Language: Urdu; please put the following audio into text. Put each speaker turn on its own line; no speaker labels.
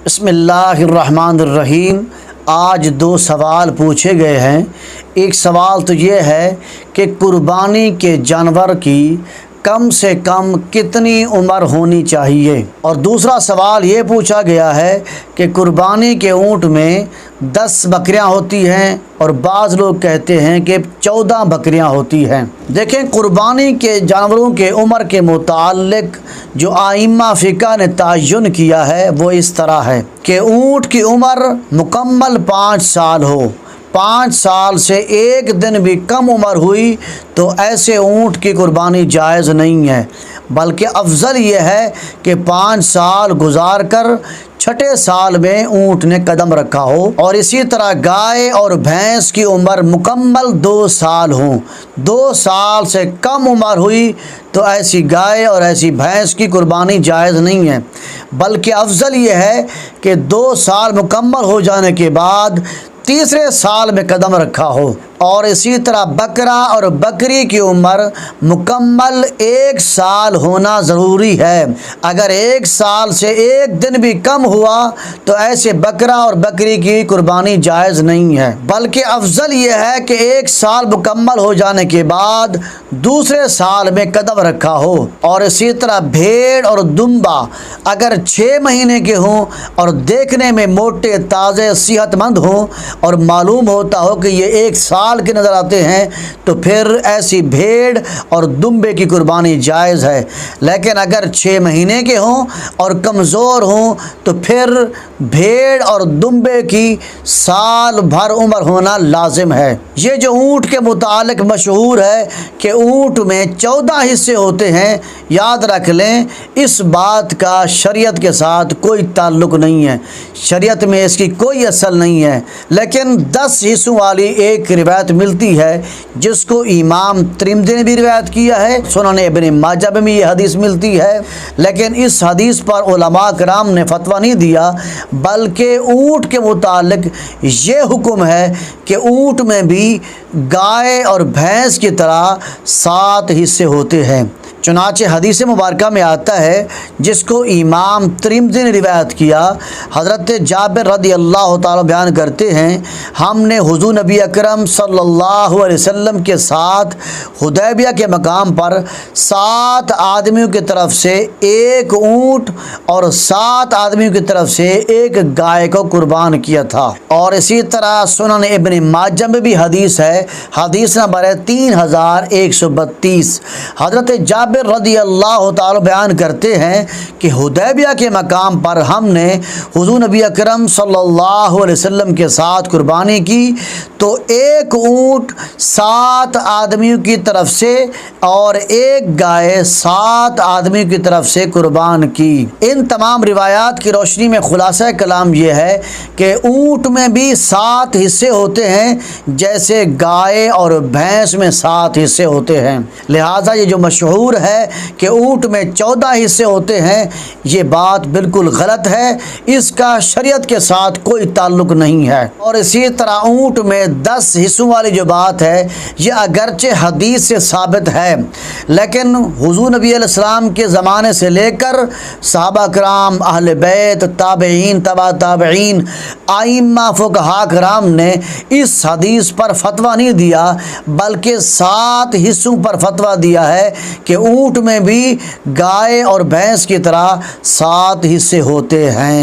بسم اللہ الرحمن الرحیم۔ آج دو سوال پوچھے گئے ہیں۔ ایک سوال تو یہ ہے کہ قربانی کے جانور کی کم سے کم کتنی عمر ہونی چاہیے، اور دوسرا سوال یہ پوچھا گیا ہے کہ قربانی کے اونٹ میں 10 بکریاں ہوتی ہیں اور بعض لوگ کہتے ہیں کہ 14 بکریاں ہوتی ہیں۔ دیکھیں، قربانی کے جانوروں کے عمر کے متعلق جو ائمہ فقہ نے تعین کیا ہے وہ اس طرح ہے کہ اونٹ کی عمر مکمل 5 سال ہو۔ 5 سال سے ایک دن بھی کم عمر ہوئی تو ایسے اونٹ کی قربانی جائز نہیں ہے، بلکہ افضل یہ ہے کہ 5 سال گزار کر 6 سال میں اونٹ نے قدم رکھا ہو، اور اسی طرح گائے اور بھینس کی عمر مکمل 2 سال ہوں۔ 2 سال سے کم عمر ہوئی تو ایسی گائے اور ایسی بھینس کی قربانی جائز نہیں ہے، بلکہ افضل یہ ہے کہ 2 سال مکمل ہو جانے کے بعد تیسرے سال میں قدم رکھا ہو۔ اور اسی طرح بکرا اور بکری کی عمر مکمل 1 سال ہونا ضروری ہے۔ اگر 1 سال سے ایک دن بھی کم ہوا تو ایسے بکرا اور بکری کی قربانی جائز نہیں ہے، بلکہ افضل یہ ہے کہ 1 سال مکمل ہو جانے کے بعد دوسرے سال میں قدم رکھا ہو۔ اور اسی طرح بھیڑ اور دمبا اگر 6 مہینے کے ہوں اور دیکھنے میں موٹے تازے صحت مند ہوں اور معلوم ہوتا ہو کہ یہ 1 سال کے نظر آتے ہیں تو پھر ایسی بھیڑ اور دمبے کی قربانی جائز ہے۔ لیکن اگر 6 مہینے کے ہوں اور کمزور ہوں تو پھر بھیڑ اور دمبے کی سال بھر عمر ہونا لازم ہے۔ یہ جو اونٹ کے متعلق مشہور ہے کہ اونٹ میں 14 حصے ہوتے ہیں، یاد رکھ لیں اس بات کا شریعت کے ساتھ کوئی تعلق نہیں ہے، شریعت میں اس کی کوئی اصل نہیں ہے، لیکن 10 حصوں والی ایک روایت ملتی ہے جس کو امام ترمذی نے بھی روایت کیا ہے، سنن ابن ماجہ میں بھی یہ حدیث ملتی ہے، لیکن اس حدیث پر علماء کرام نے فتویٰ نہیں دیا، بلکہ اونٹ کے متعلق یہ حکم ہے کہ اونٹ میں بھی گائے اور بھینس کی طرح 7 حصے ہوتے ہیں۔ چنانچہ حدیث مبارکہ میں آتا ہے جس کو امام ترمذی نے روایت کیا، حضرت جابر رضی اللہ تعالیٰ بیان کرتے ہیں، ہم نے حضور نبی اکرم صلی اللہ علیہ وسلم کے ساتھ حدیبیہ کے مقام پر 7 آدمیوں کی طرف سے 1 اونٹ اور 7 آدمیوں کی طرف سے 1 گائے کو قربان کیا تھا۔ اور اسی طرح سنن ابن ماجہ میں بھی حدیث ہے، حدیث نمبر ہے 3132۔ حضرت جابر رضی اللہ تعالی بیان کرتے ہیں کہ حدیبیہ کے مقام پر ہم نے حضور نبی اکرم صلی اللہ علیہ وسلم کے ساتھ قربانی کی تو 1 اونٹ 7 آدمیوں کی طرف سے اور 1 گائے 7 آدمیوں کی طرف سے قربان کی۔ ان تمام روایات کی روشنی میں خلاصہ کلام یہ ہے کہ اونٹ میں بھی 7 حصے ہوتے ہیں جیسے گائے اور بھینس میں 7 حصے ہوتے ہیں، لہٰذا یہ جو مشہور ہے کہ اونٹ میں 14 حصے ہوتے ہیں یہ بات بالکل غلط ہے، اس کا شریعت کے ساتھ کوئی تعلق نہیں ہے۔ اور اسی طرح اونٹ میں 10 حصوں والی جو بات ہے یہ اگرچہ حدیث سے ثابت ہے، لیکن حضور نبی علیہ السلام کے زمانے سے لے کر صحابہ کرام، اہل بیت، تابعین، تبع تابعین، ائمہ فقہاء کرام نے اس حدیث پر فتویٰ نہیں دیا، بلکہ 7 حصوں پر فتویٰ دیا ہے کہ اونٹ میں بھی گائے اور بھینس کی طرح 7 حصے ہوتے ہیں۔